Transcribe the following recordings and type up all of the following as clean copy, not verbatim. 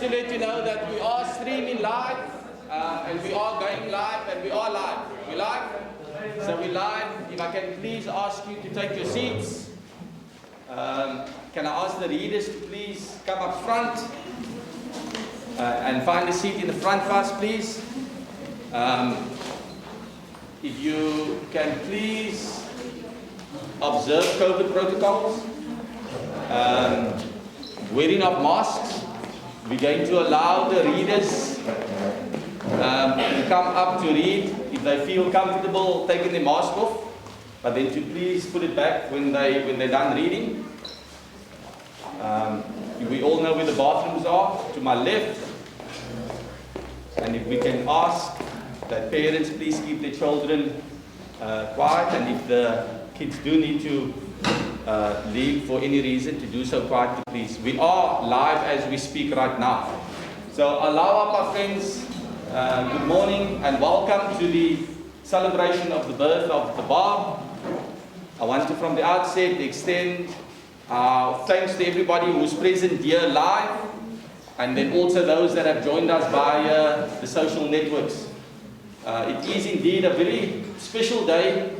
to let you know that we are streaming live, and we are going live, and we are live. We live? So we live. If I can please ask you to take your seats. Can I ask the readers to please come up front and find a seat in the front for us, please? If you can please observe COVID protocols. Wearing of masks. We're going to allow the readers to come up to read. If they feel comfortable taking their mask off, but then to please put it back when they're done reading. We all know where the bathrooms are, to my left. And if we can ask that parents please keep their children quiet, and if the kids do need to leave for any reason, to do so quietly, please. We are live as we speak right now. So allow up our friends, good morning and welcome to the celebration of the birth of the Báb. I want to from the outset extend thanks to everybody who's present here live, and then also those that have joined us via the social networks. It is indeed a very special day.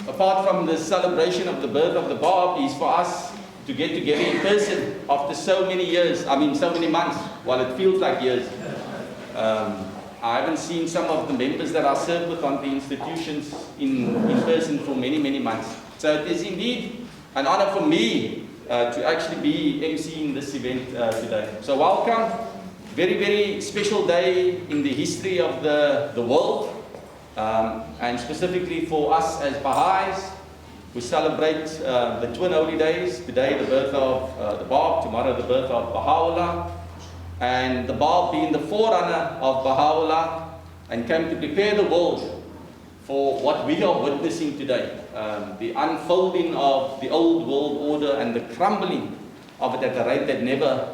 Apart from the celebration of the birth of the Báb, is for us to get together in person after so many years, so many months, while it feels like years. I haven't seen some of the members that I serve with on the institutions in person for many, many months. So it is indeed an honor for me to actually be emceeing this event today. So welcome. Very, very special day in the history of the world. And specifically for us as Baha'is, we celebrate the twin holy days. Today the birth of the Báb, tomorrow the birth of Baha'u'llah. And the Báb being the forerunner of Baha'u'llah, and came to prepare the world for what we are witnessing today. The unfolding of the old world order and the crumbling of it at a rate that never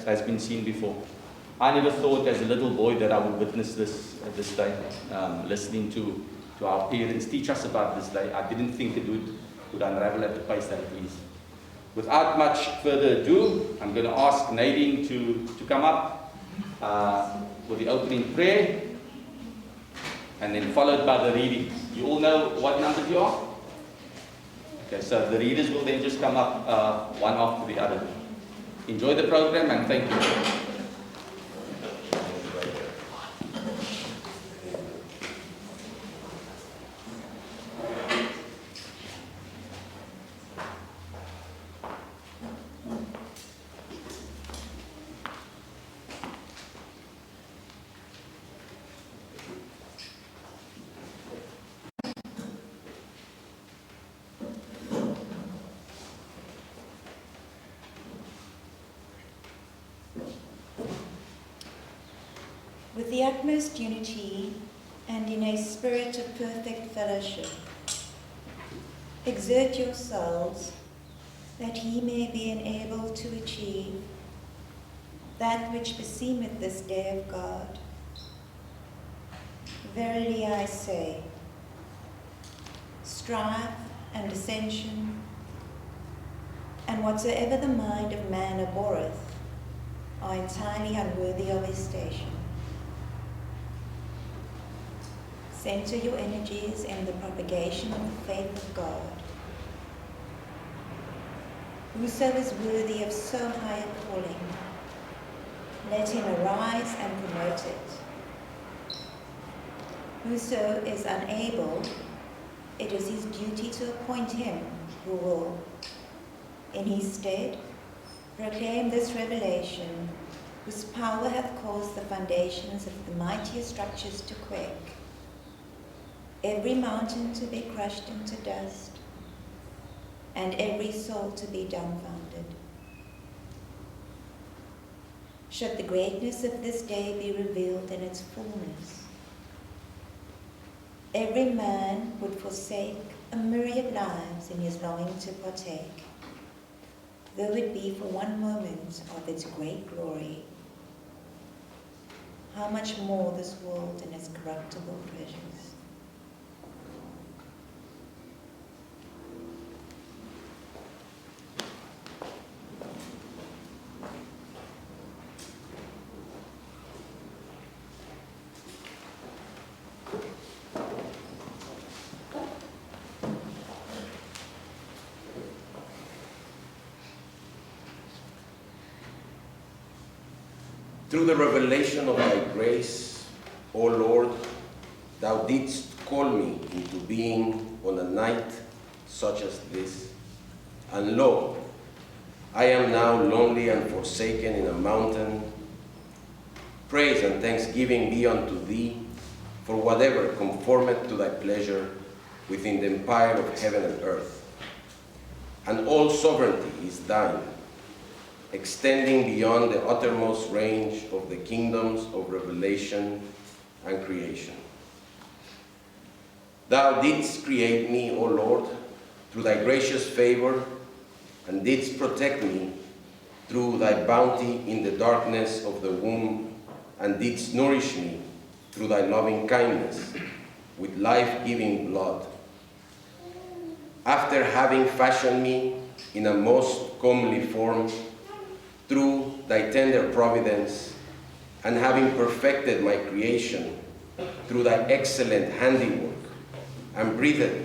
has been seen before. I never thought as a little boy that I would witness this day, listening to our parents teach us about this day. I didn't think it would unravel at the pace that it is. Without much further ado, I'm going to ask Nadine to come up with the opening prayer, and then followed by the reading. You all know what number you are? Okay, so the readers will then just come up one after the other. Enjoy the program and thank you. With the utmost unity and in a spirit of perfect fellowship, exert yourselves that ye may be enabled to achieve that which beseemeth this day of God. Verily I say, strife and dissension, and whatsoever the mind of man abhorreth, are entirely unworthy of his station. Center your energies in the propagation of the faith of God. Whoso is worthy of so high a calling, let him arise and promote it. Whoso is unable, it is his duty to appoint him who will, in his stead, proclaim this revelation, whose power hath caused the foundations of the mightier structures to quake, every mountain to be crushed into dust, and every soul to be dumbfounded. Should the greatness of this day be revealed in its fullness, every man would forsake a myriad lives in his longing to partake, though it be for one moment of its great glory. How much more this world and its corruptible pleasures. Through the revelation of thy grace, O Lord, thou didst call me into being on a night such as this. And lo, I am now lonely and forsaken in a mountain. Praise and thanksgiving be unto thee for whatever conformeth to thy pleasure within the empire of heaven and earth. And all sovereignty is thine, extending beyond the uttermost range of the kingdoms of revelation and creation. Thou didst create me, O Lord, through thy gracious favor, and didst protect me through thy bounty in the darkness of the womb, and didst nourish me through thy loving kindness with life-giving blood. After having fashioned me in a most comely form, through thy tender providence, and having perfected my creation through thy excellent handiwork, and breathed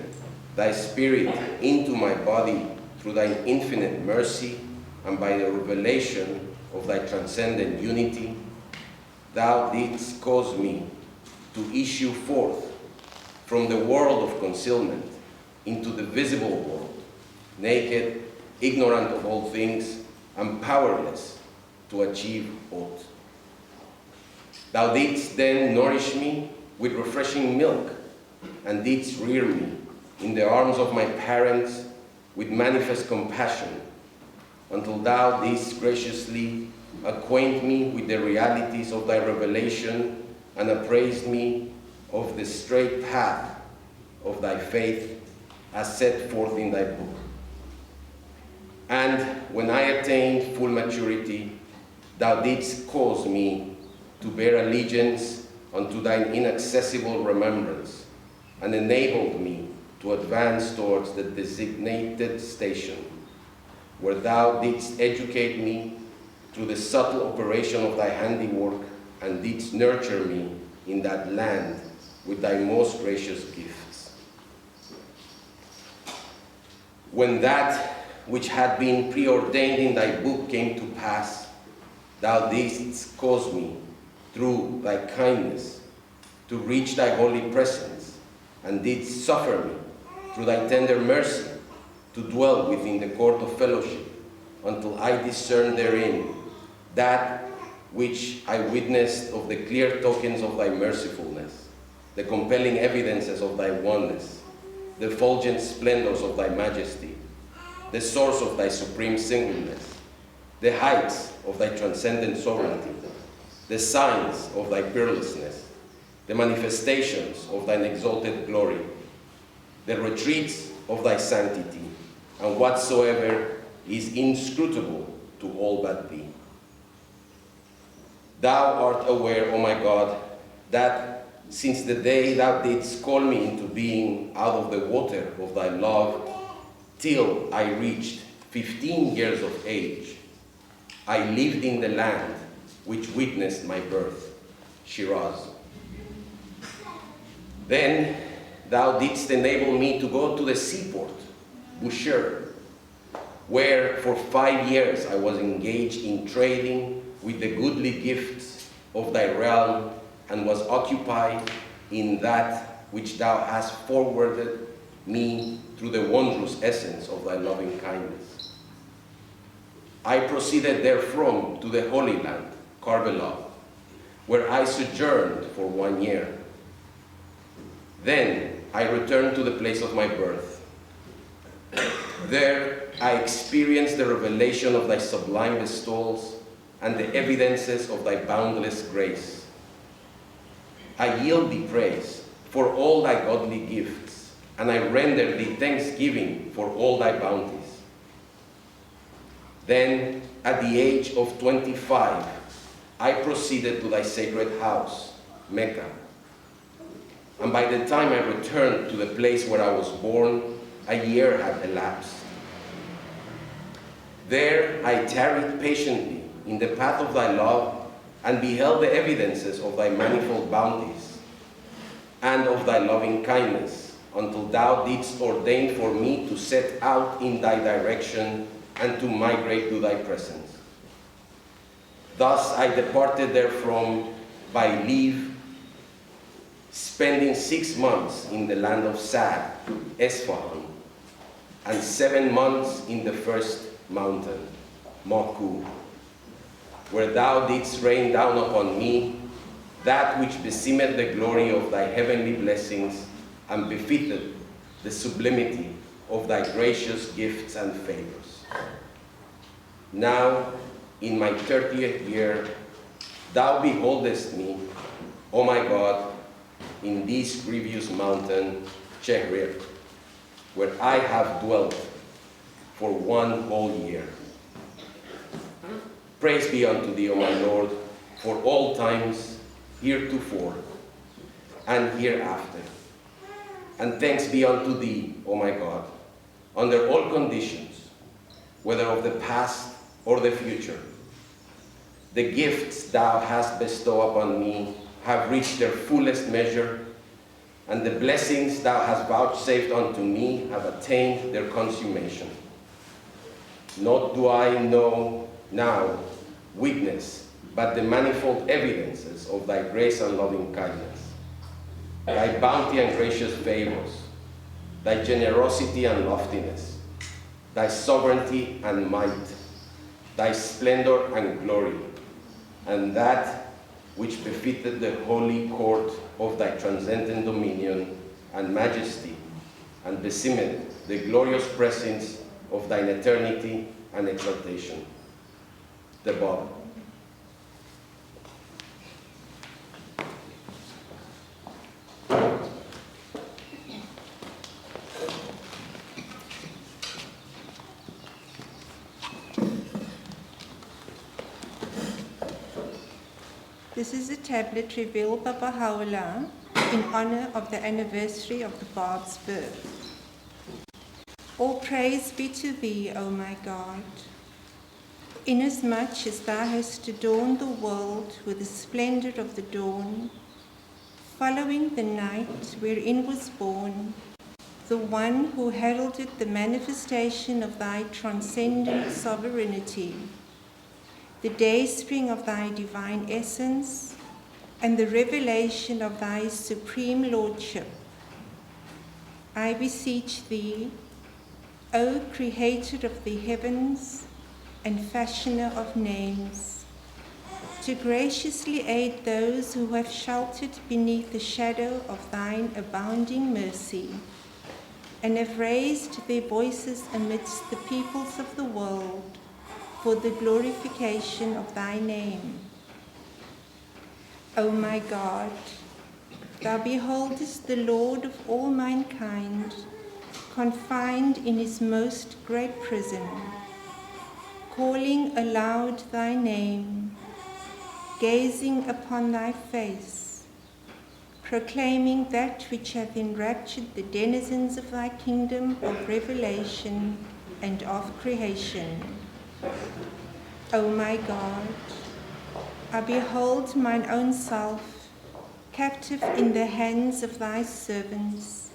thy spirit into my body through thy infinite mercy, and by the revelation of thy transcendent unity, thou didst cause me to issue forth from the world of concealment into the visible world, naked, ignorant of all things, and powerless to achieve aught. Thou didst then nourish me with refreshing milk, and didst rear me in the arms of my parents with manifest compassion, until thou didst graciously acquaint me with the realities of thy revelation, and appraised me of the straight path of thy faith as set forth in thy book. And when I attained full maturity, thou didst cause me to bear allegiance unto thine inaccessible remembrance, and enabled me to advance towards the designated station, where thou didst educate me through the subtle operation of thy handiwork, and didst nurture me in that land with thy most gracious gifts. When that which had been preordained in thy book came to pass, thou didst cause me, through thy kindness, to reach thy holy presence, and didst suffer me, through thy tender mercy, to dwell within the court of fellowship, until I discerned therein that which I witnessed of the clear tokens of thy mercifulness, the compelling evidences of thy oneness, the effulgent splendors of thy majesty, the source of thy supreme singleness, the heights of thy transcendent sovereignty, the signs of thy peerlessness, the manifestations of thine exalted glory, the retreats of thy sanctity, and whatsoever is inscrutable to all but thee. Thou art aware, O my God, that since the day thou didst call me into being out of the water of thy love, till I reached 15 years of age, I lived in the land which witnessed my birth, Shiraz. Then thou didst enable me to go to the seaport, Bushehr, where for 5 years I was engaged in trading with the goodly gifts of thy realm, and was occupied in that which thou hast forwarded me through the wondrous essence of thy loving kindness. I proceeded therefrom to the Holy Land, Karbala, where I sojourned for 1 year. Then I returned to the place of my birth. There I experienced the revelation of thy sublime bestowals and the evidences of thy boundless grace. I yield thee praise for all thy godly gifts, and I render thee thanksgiving for all thy bounties. Then, at the age of 25, I proceeded to thy sacred house, Mecca. And by the time I returned to the place where I was born, a year had elapsed. There I tarried patiently in the path of thy love, and beheld the evidences of thy manifold bounties and of thy loving kindness, until thou didst ordain for me to set out in thy direction and to migrate to thy presence. Thus I departed therefrom by leave, spending 6 months in the land of Sad, Esfahan, and 7 months in the first mountain, Maku, where thou didst rain down upon me that which beseemeth the glory of thy heavenly blessings, and befitted the sublimity of thy gracious gifts and favors. Now, in my 30th year, thou beholdest me, O my God, in this grievous mountain, Chehrir, where I have dwelt for 1 whole year. Praise be unto thee, O my Lord, for all times, heretofore and hereafter. And thanks be unto thee, O my God, under all conditions, whether of the past or the future. The gifts thou hast bestowed upon me have reached their fullest measure, and the blessings thou hast vouchsafed unto me have attained their consummation. Not do I know now witness but the manifold evidences of thy grace and loving kindness, thy bounty and gracious favors, thy generosity and loftiness, thy sovereignty and might, thy splendor and glory, and that which befitted the holy court of thy transcendent dominion and majesty, and beseemeth the glorious presence of thine eternity and exaltation. The Báb. This is a tablet revealed by Baha'u'llah in honor of the anniversary of the Báb's birth. All praise be to thee, O my God. Inasmuch as thou hast adorned the world with the splendor of the dawn, following the night wherein was born the one who heralded the manifestation of thy transcendent sovereignty, the dayspring of thy divine essence, and the revelation of thy supreme lordship. I beseech thee, O Creator of the heavens and Fashioner of names, to graciously aid those who have sheltered beneath the shadow of thine abounding mercy, and have raised their voices amidst the peoples of the world for the glorification of thy name. O my God, thou beholdest the Lord of all mankind, confined in his most great prison, calling aloud thy name, gazing upon thy face, proclaiming that which hath enraptured the denizens of thy kingdom of revelation and of creation. O my God, I behold mine own self, captive in the hands of thy servants,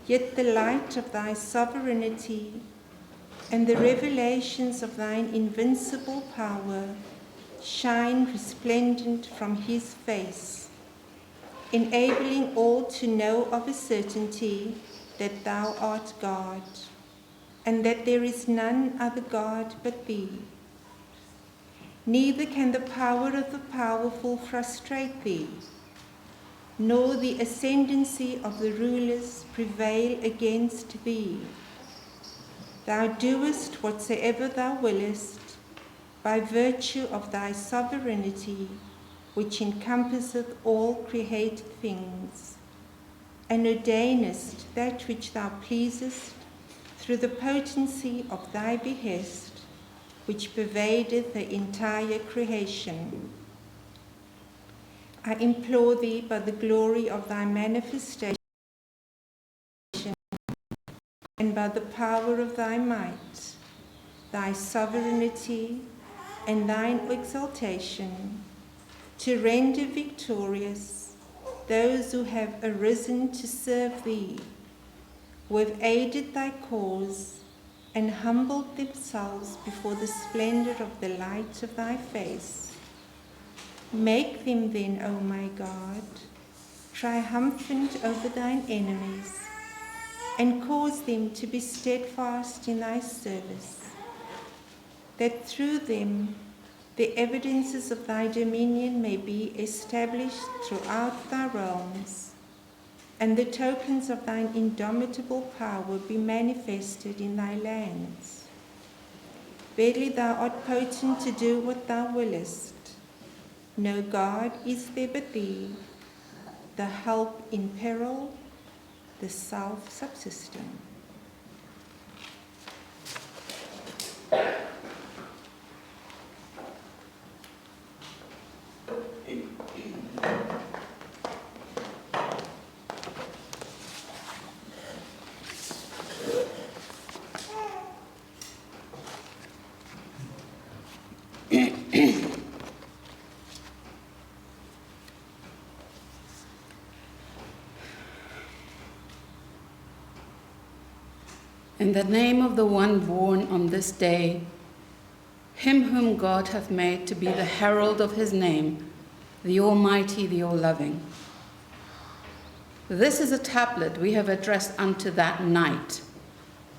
yet the light of thy sovereignty and the revelations of thine invincible power shine resplendent from his face, enabling all to know of a certainty that thou art God, and that there is none other God but thee. Neither can the power of the powerful frustrate thee, nor the ascendancy of the rulers prevail against thee. Thou doest whatsoever thou willest, by virtue of thy sovereignty, which encompasseth all created things, and ordainest that which thou pleasest through the potency of thy behest, which pervadeth the entire creation. I implore thee by the glory of thy manifestation and by the power of thy might, thy sovereignty, and thine exaltation, to render victorious those who have arisen to serve thee, who have aided thy cause and humbled themselves before the splendor of the light of thy face. Make them then, O my God, triumphant over thine enemies, and cause them to be steadfast in thy service, that through them the evidences of thy dominion may be established throughout thy realms, and the tokens of thine indomitable power be manifested in thy lands. Verily thou art potent to do what thou willest. No God is there but thee, the help in peril, the self-subsisting. In the name of the one born on this day, him whom God hath made to be the herald of his name, the Almighty, the All-Loving. This is a tablet we have addressed unto that night,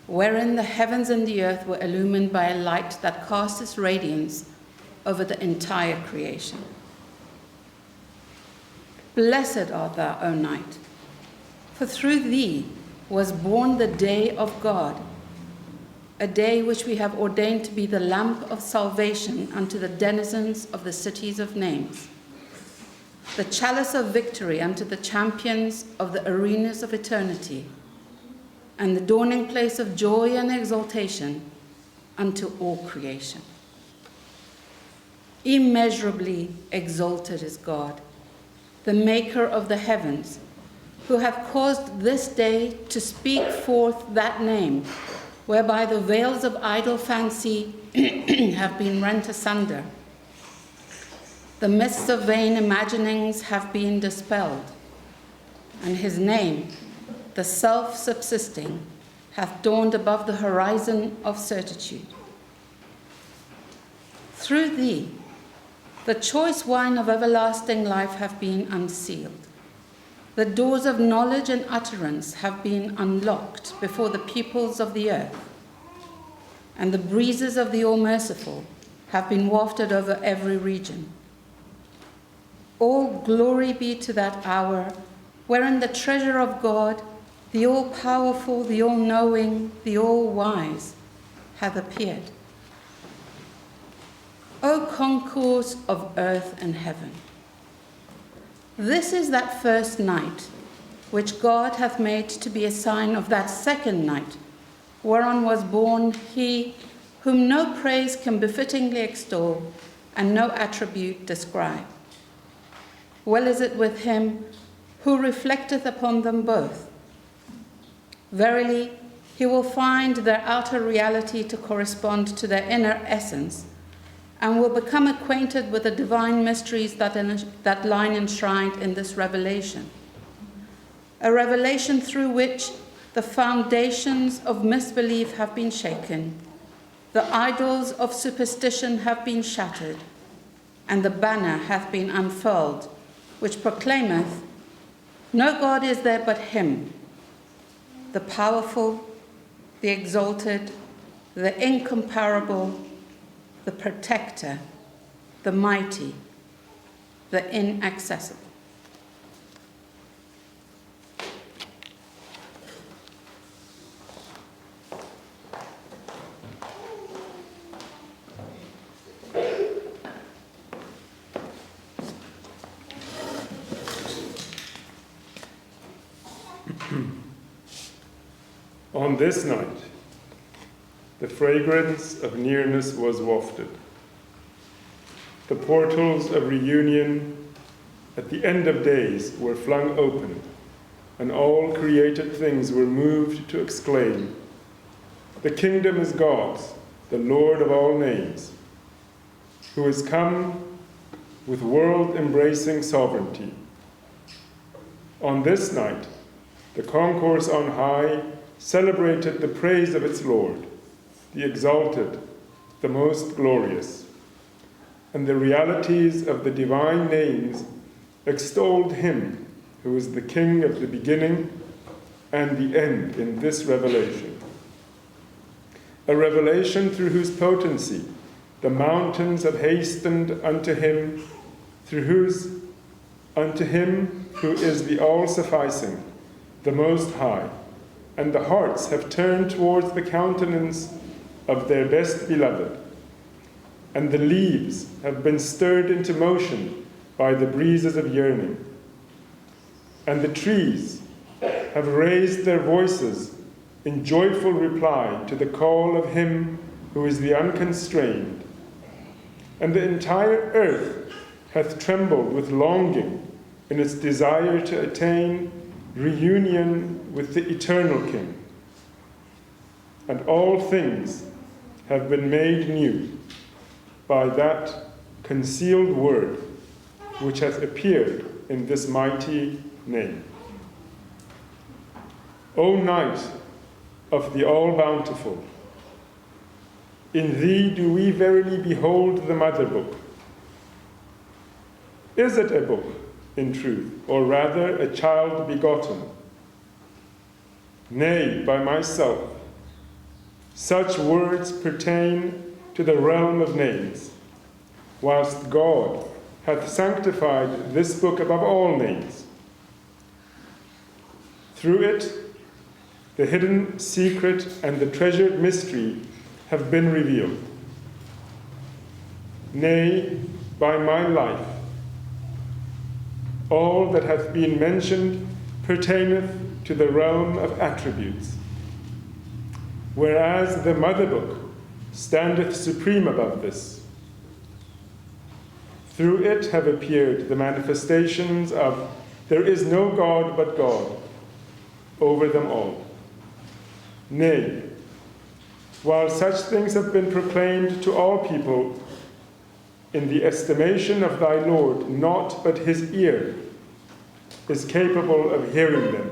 wherein the heavens and the earth were illumined by a light that cast its radiance over the entire creation. Blessed art thou, O night, for through thee was born the day of God, a day which we have ordained to be the lamp of salvation unto the denizens of the cities of names, the chalice of victory unto the champions of the arenas of eternity, and the dawning place of joy and exaltation unto all creation. Immeasurably exalted is God, the maker of the heavens, who have caused this day to speak forth that name, whereby the veils of idle fancy have been rent asunder. The mists of vain imaginings have been dispelled, and his name, the self-subsisting, hath dawned above the horizon of certitude. Through thee, the choice wine of everlasting life have been unsealed. The doors of knowledge and utterance have been unlocked before the peoples of the earth, and the breezes of the All-Merciful have been wafted over every region. All glory be to that hour wherein the treasure of God, the all-powerful, the all-knowing, the all-wise, hath appeared. O concourse of earth and heaven, this is that first night, which God hath made to be a sign of that second night, whereon was born he whom no praise can befittingly extol and no attribute describe. Well is it with him who reflecteth upon them both. Verily, he will find their outer reality to correspond to their inner essence, and will become acquainted with the divine mysteries that lie enshrined in this revelation. A revelation through which the foundations of misbelief have been shaken, the idols of superstition have been shattered, and the banner hath been unfurled, which proclaimeth, no God is there but him, the powerful, the exalted, the incomparable, the protector, the mighty, the inaccessible. On this night, the fragrance of nearness was wafted. The portals of reunion at the end of days were flung open, and all created things were moved to exclaim, "The kingdom is God's, the Lord of all names, who is come with world-embracing sovereignty." On this night, the concourse on high celebrated the praise of its Lord, the exalted, the most glorious. and the realities of the divine names extolled him who is the King of the beginning and the end in this revelation. A revelation through whose potency the mountains have hastened unto him, unto him who is the all-sufficing, the Most High, and the hearts have turned towards the countenance of their best beloved, and the leaves have been stirred into motion by the breezes of yearning, and the trees have raised their voices in joyful reply to the call of him who is the unconstrained, and the entire earth hath trembled with longing in its desire to attain reunion with the eternal King. And all things have been made new by that concealed word which hath appeared in this mighty name. O night of the all-bountiful, in thee do we verily behold the mother book. Is it a book, in truth, or rather a child begotten? Nay, by myself, such words pertain to the realm of names, whilst God hath sanctified this book above all names. Through it, the hidden secret and the treasured mystery have been revealed. Nay, by my life, all that hath been mentioned pertaineth to the realm of attributes, whereas the mother book standeth supreme above this. Through it have appeared the manifestations of there is no God but God over them all. Nay, while such things have been proclaimed to all people, in the estimation of thy Lord, naught but his ear is capable of hearing them.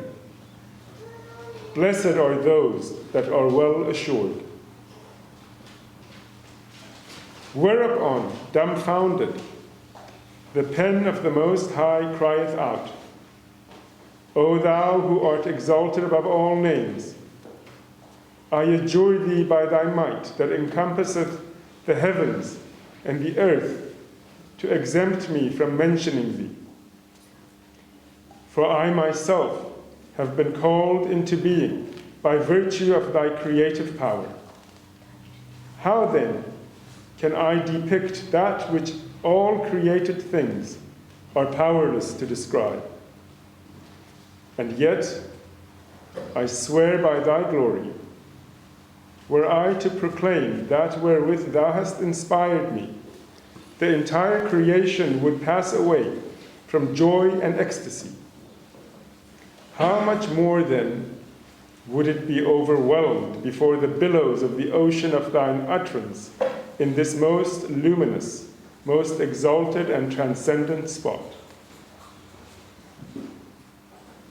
Blessed are those that are well assured. Whereupon, dumbfounded, the pen of the Most High crieth out, O thou who art exalted above all names, I adjure thee by thy might that encompasseth the heavens and the earth to exempt me from mentioning thee. For I myself have been called into being by virtue of thy creative power. How then can I depict that which all created things are powerless to describe? And yet, I swear by thy glory, were I to proclaim that wherewith thou hast inspired me, the entire creation would pass away from joy and ecstasy. How much more, then, would it be overwhelmed before the billows of the ocean of thine utterance in this most luminous, most exalted and transcendent spot?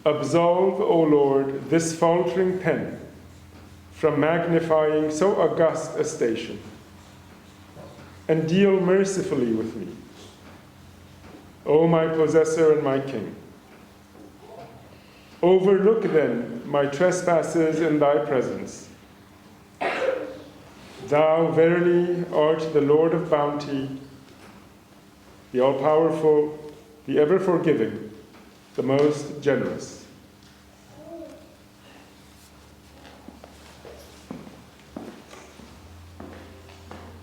Absolve, O Lord, this faltering pen from magnifying so august a station, and deal mercifully with me, O my possessor and my King. Overlook then my trespasses in thy presence. Thou verily art the Lord of bounty, the all-powerful, the ever-forgiving, the most generous.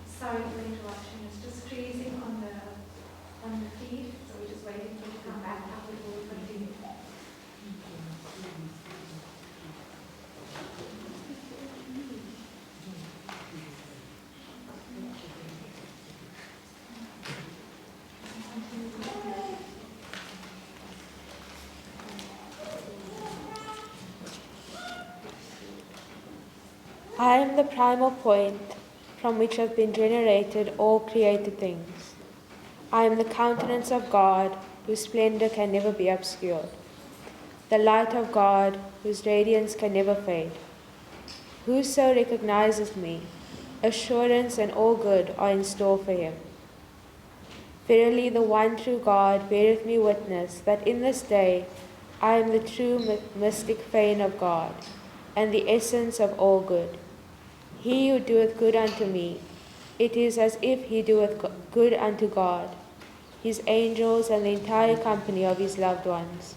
Sorry for the interruption. It's just freezing on the feed, so we're just waiting for it to come back up before we continue. I am the primal point from which have been generated all created things. I am the countenance of God, whose splendor can never be obscured, the light of God, whose radiance can never fade. Whoso recognizes me, assurance and all good are in store for him. Verily, the one true God beareth me witness that in this day I am the true mystic fane of God, and the essence of all good. He who doeth good unto me, it is as if he doeth good unto God, his angels, and the entire company of his loved ones.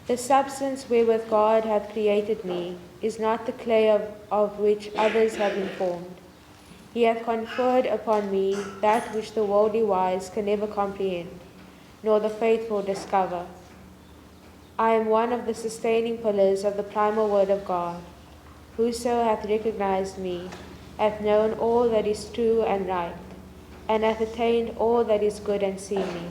The substance wherewith God hath created me is not the clay of which others have been formed. He hath conferred upon me that which the worldly wise can never comprehend, nor the faithful discover. I am one of the sustaining pillars of the primal word of God. Whoso hath recognized me hath known all that is true and right, and hath attained all that is good and seemly.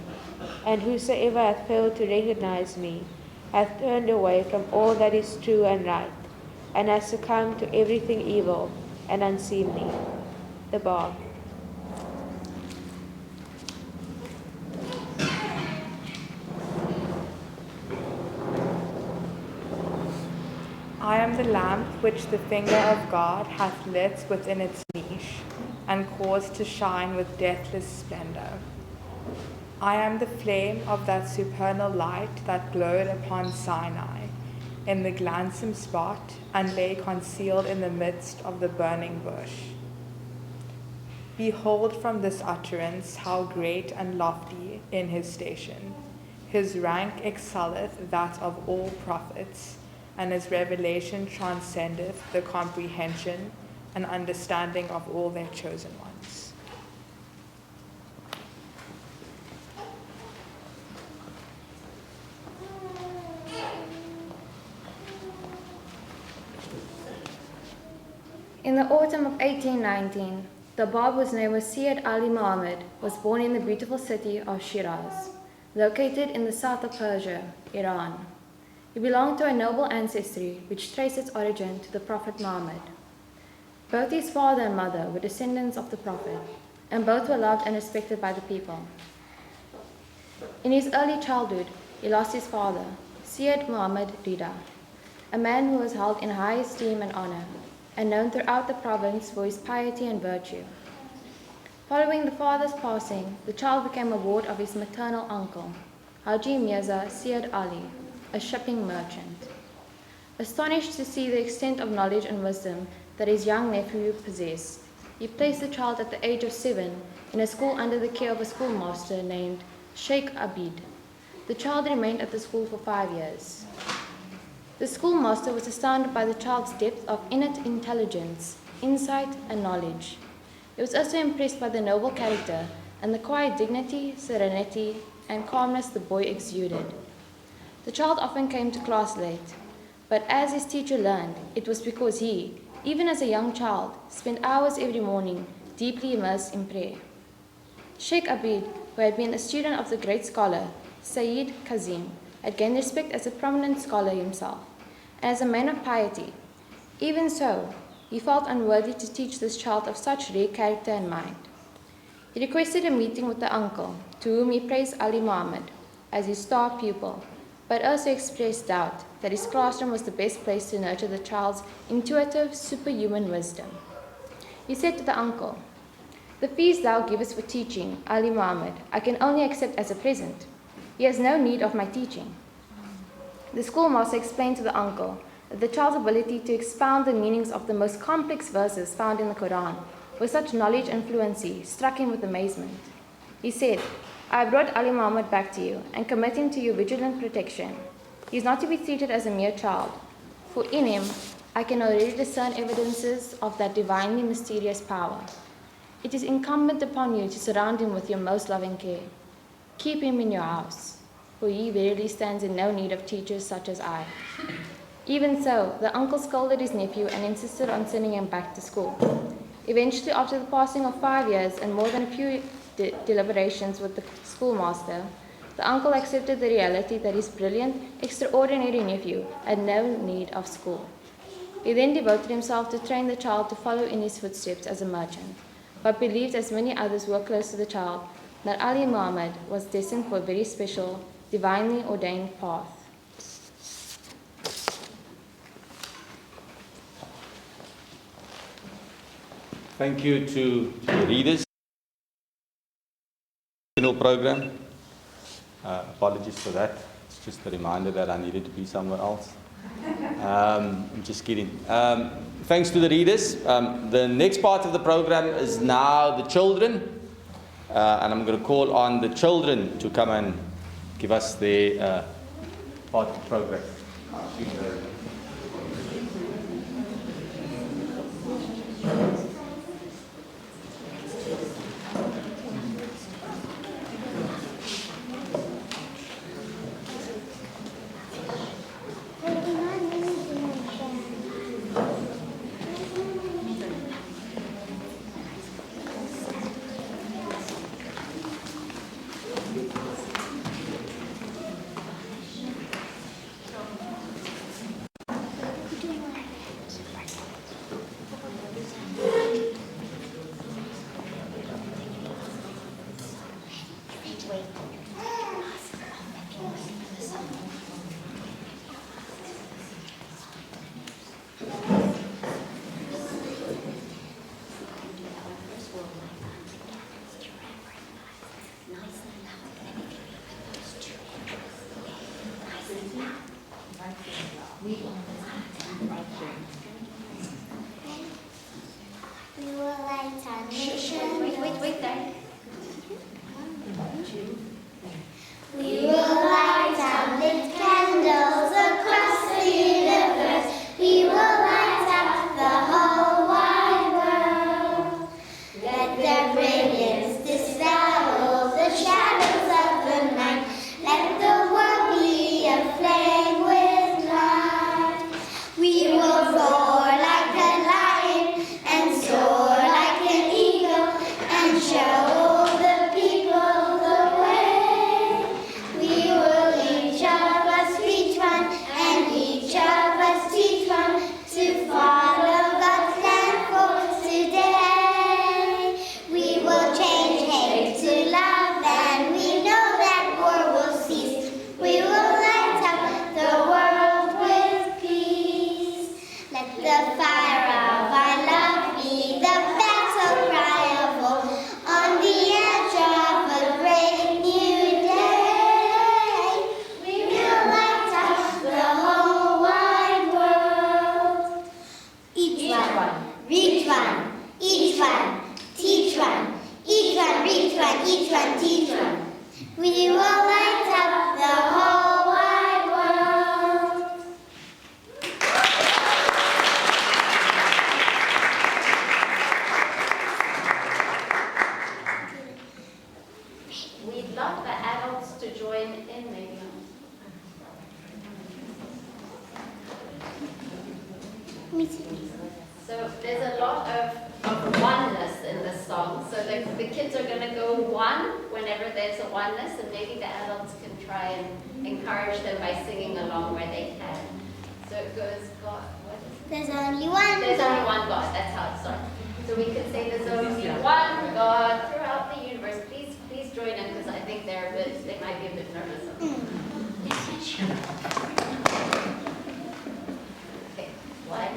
And whosoever hath failed to recognize me hath turned away from all that is true and right, and has succumbed to everything evil and unseemly. The Báb. I am the lamp which the finger of God hath lit within its niche, and caused to shine with deathless splendor. I am the flame of that supernal light that glowed upon Sinai, in the gladsome spot, and lay concealed in the midst of the burning bush. Behold from this utterance how great and lofty in his station. His rank excelleth that of all prophets, and his revelation transcendeth the comprehension and understanding of all their chosen ones. In the autumn of 1819, the Báb, whose name was Syed Ali Muhammad, was born in the beautiful city of Shiraz, located in the south of Persia, Iran. He belonged to a noble ancestry which traced its origin to the Prophet Muhammad. Both his father and mother were descendants of the Prophet, and both were loved and respected by the people. In his early childhood, he lost his father, Syed Muhammad Rida, a man who was held in high esteem and honor, and known throughout the province for his piety and virtue. Following the father's passing, the child became a ward of his maternal uncle, Haji Mirza Syed Ali, a shipping merchant. Astonished to see the extent of knowledge and wisdom that his young nephew possessed, he placed the child at the age of 7 in a school under the care of a schoolmaster named Sheikh Abid. The child remained at the school for 5 years. The schoolmaster was astounded by the child's depth of innate intelligence, insight, and knowledge. He was also impressed by the noble character and the quiet dignity, serenity, and calmness the boy exuded. The child often came to class late, but as his teacher learned, it was because he, even as a young child, spent hours every morning deeply immersed in prayer. Sheikh Abid, who had been a student of the great scholar Sayyid Kazim, had gained respect as a prominent scholar himself, and as a man of piety. Even so, he felt unworthy to teach this child of such rare character and mind. He requested a meeting with the uncle, to whom he praised Ali Muhammad as his star pupil, but also expressed doubt that his classroom was the best place to nurture the child's intuitive, superhuman wisdom. He said to the uncle, "The fees thou givest for teaching Ali Muhammad I can only accept as a present. He has no need of my teaching." The schoolmaster explained to the uncle that the child's ability to expound the meanings of the most complex verses found in the Quran with such knowledge and fluency struck him with amazement. He said, "I have brought Ali Muhammad back to you and commit him to your vigilant protection. He is not to be treated as a mere child, for in him I can already discern evidences of that divinely mysterious power. It is incumbent upon you to surround him with your most loving care. Keep him in your house, for he verily stands in no need of teachers such as I." Even so, the uncle scolded his nephew and insisted on sending him back to school. Eventually, after the passing of 5 years and more than a few deliberations with the schoolmaster, the uncle accepted the reality that his brilliant, extraordinary nephew had no need of school. He then devoted himself to train the child to follow in his footsteps as a merchant, but believed, as many others who were close to the child, that Ali Muhammad was destined for a very special, divinely ordained path. Thank you to the readers. original program. Apologies for that. It's just a reminder that I needed to be somewhere else. I'm just kidding. Thanks to the readers. The next part of the program is now the children. And I'm going to call on the children to come and give us their part of the program. So there's a lot of oneness in this song. So the kids are going to go one whenever there's a oneness, and maybe the adults can try and encourage them by singing along where they can. So it goes, God, what is it? There's only one There's God. only one God. That's how it starts. So we can say there's only one God throughout the universe. Please join in, because I think they might be a bit nervous. Okay, 1,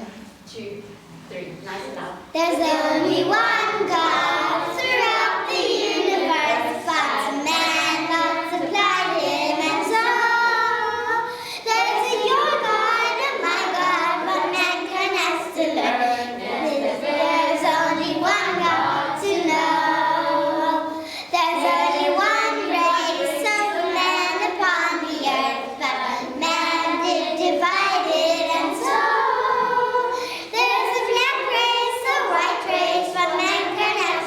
2, 3. Nice and loud. There's only one God throughout the universe, but man multiplied him, and so there's a your God and my God, but mankind has to learn. There's only one God to know. There's only one race of man upon the earth, but man did divide it, and so there's a black race, a white race, but mankind has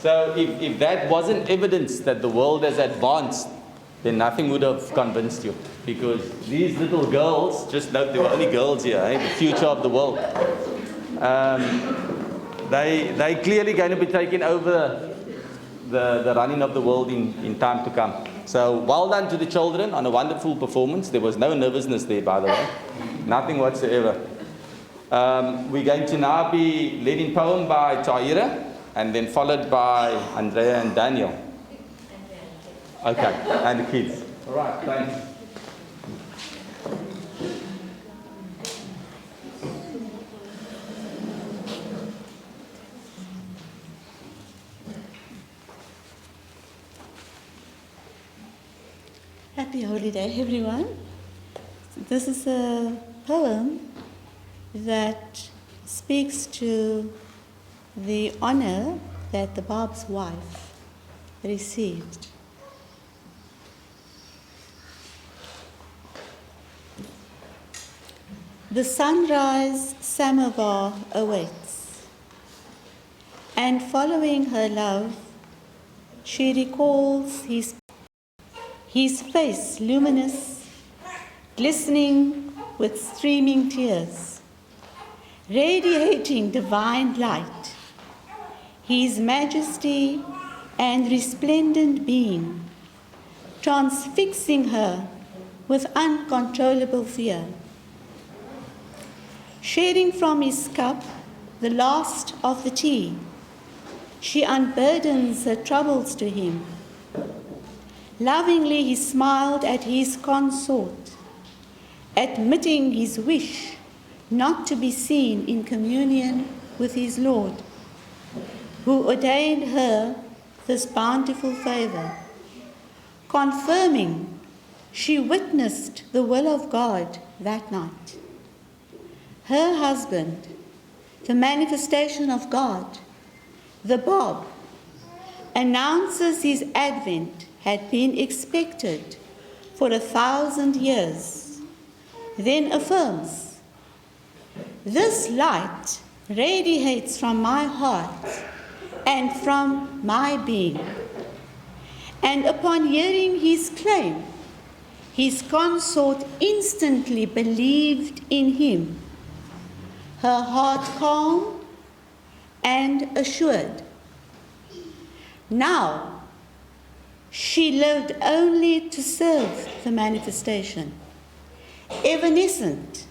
So if that wasn't evidence that the world has advanced, then nothing would have convinced you. Because these little girls, just note there were only girls here, the future of the world. They clearly going to be taking over the running of the world in time to come. So well done to the children on a wonderful performance. There was no nervousness there, by the way. Nothing whatsoever. We're going to now be led in poem by Tahira, and then followed by Andrea and Daniel. Okay, and the kids. All right, thanks. Happy holiday, everyone. This is a poem that speaks to the honor that the Báb's wife received. The sunrise samovar awaits, and following her love, she recalls his face luminous, glistening with streaming tears, radiating divine light, his majesty and resplendent being, transfixing her with uncontrollable fear. Sharing from his cup the last of the tea, she unburdens her troubles to him. Lovingly he smiled at his consort, admitting his wish not to be seen in communion with his Lord, who ordained her this bountiful favor, confirming she witnessed the will of God that night. Her husband, the manifestation of God, the Báb, announces his advent had been expected for 1,000 years, then affirms, "This light radiates from my heart and from my being." And upon hearing his claim, his consort instantly believed in him, her heart calm and assured. Now, she lived only to serve the manifestation, evanescent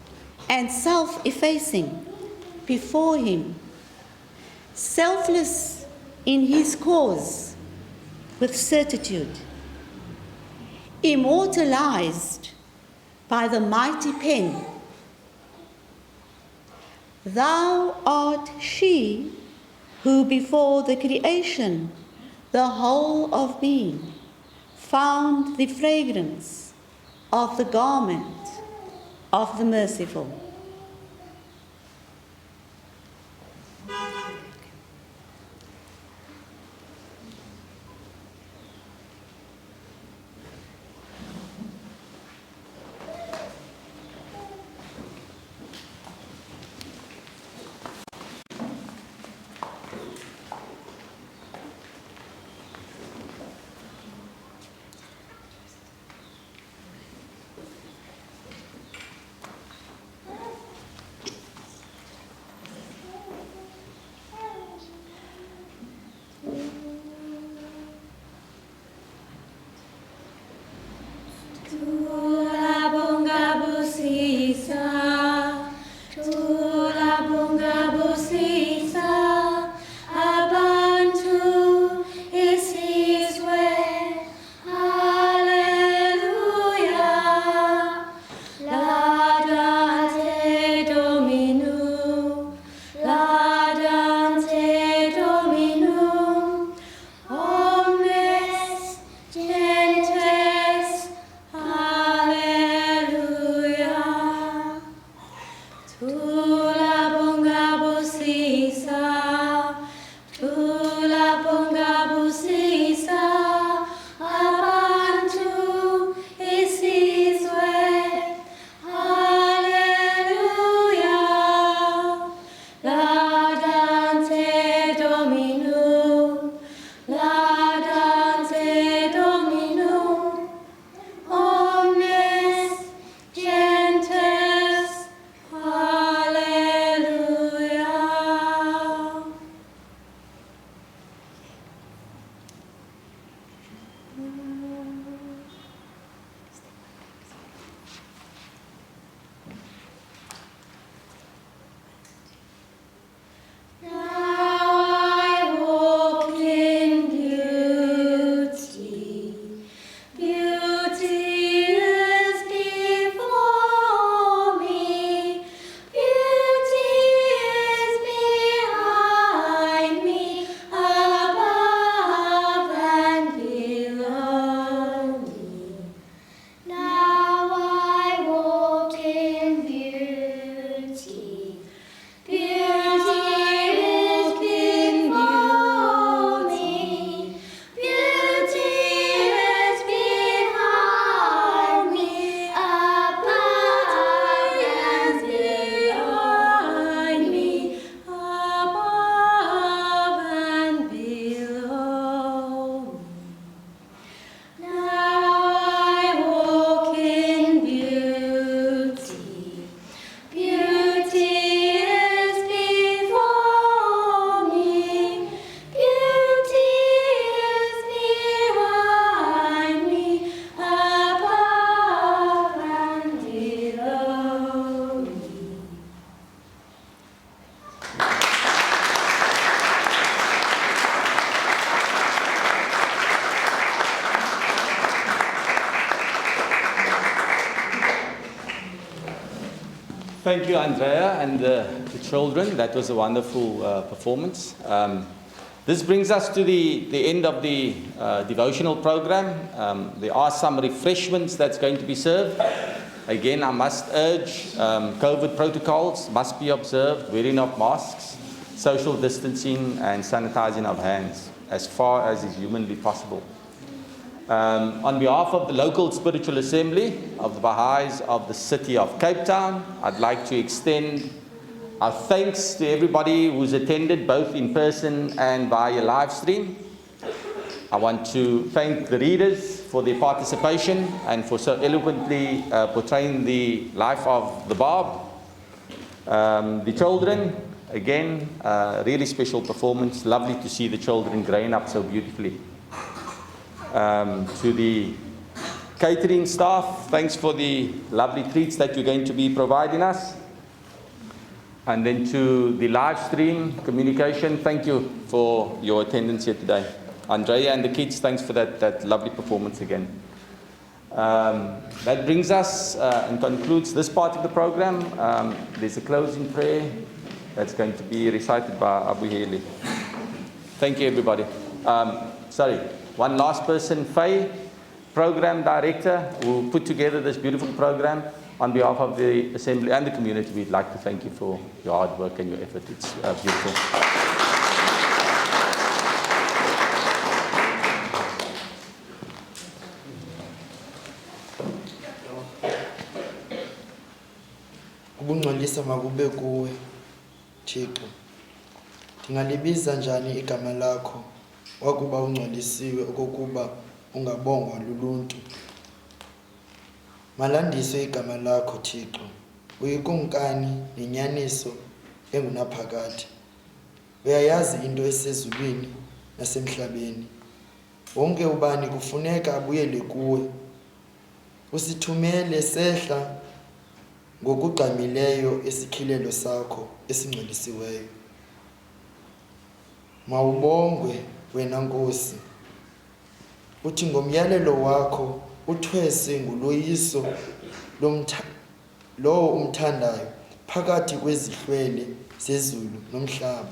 and self-effacing before him, selfless in his cause with certitude, immortalized by the mighty pen. Thou art she who before the creation the whole of being found the fragrance of the garment of the merciful. Thank you, Andrea, and the children. That was a wonderful performance. This brings us to the end of the devotional program. There are some refreshments that's going to be served. Again, I must urge COVID protocols must be observed, wearing of masks, social distancing, and sanitizing of hands as far as is humanly possible. On behalf of the local spiritual assembly of the Baha'is of the city of Cape Town, I'd like to extend our thanks to everybody who's attended both in person and via live stream. I want to thank the readers for their participation and for so eloquently portraying the life of the Báb. The children, again, really special performance. Lovely to see the children growing up so beautifully. To the catering staff, thanks for the lovely treats that you're going to be providing us. And then to the live stream communication, thank you for your attendance here today. Andrea and the kids, thanks for that lovely performance again. That brings us and concludes this part of the program. There's a closing prayer that's going to be recited by Abu Haley. Thank you, everybody. One last person, Faye, program director, who put together this beautiful program. On behalf of the assembly and the community, we'd like to thank you for your hard work and your effort. It's beautiful. Ukungcolisa makube kuwe, Thixo. Ndingalibiza njani igama lakho wakuba ungcolisiwe okokuba ungabongwa luluntu. Malandiswe igama lakho, Thixo. Uyikumkani nenyaniso engunaphakade. Uyayazi into esezulwini nasemhlabeni. Wonke ubani kufuneka abuyele kuwe. Usithumele sehla ngokugqamileyo esikhilelo sakho esingcolisiweyo. Mawubongwe wena Nkosi. Uthi ngomyalelo wakho uthwese nguloyiso lowo umthandayo phakathi kwezihlwele zezulu nomhlaba,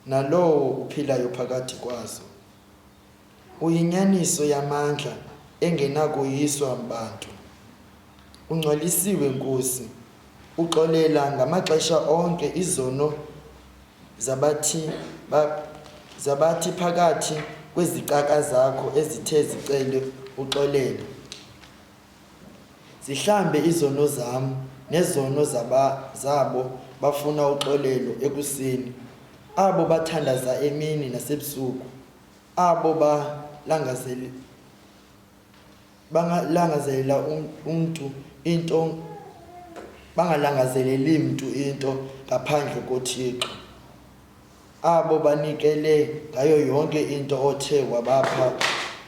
nalowo uphilayo phakathi kwazo. Uyinyaniso yamandla engenakoyiswa bantu. Ungcolisiwe Nkosi, uxolela ngamaxesha onke izono zabathi phakathi kwezicaka zakho ezithe zicele uxolele. Zihlambe izono zam nezono zabo bafuna uxolelo ekuseni, abo bathandaza emini nasebusuku, abo bangalangazeleli mntu into ngaphandle koThixo, abo banikele ngayo yonke into othe wabapha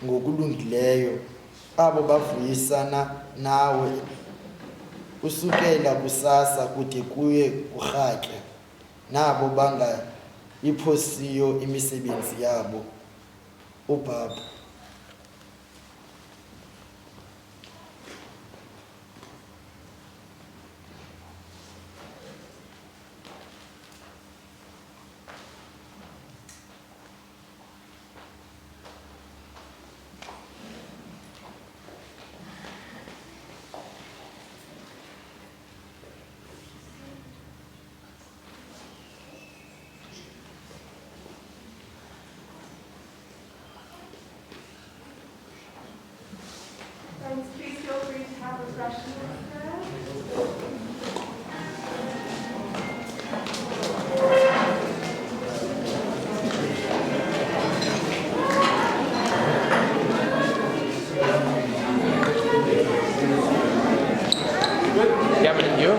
ngokulungileyo, abo bavuyisana nawe usukela kusasa kude kuye kurhatya, nabo bangayiphosiyo imisebenzi yabo, uBaba. Please feel free to have refreshments there. Good. Yeah, but you?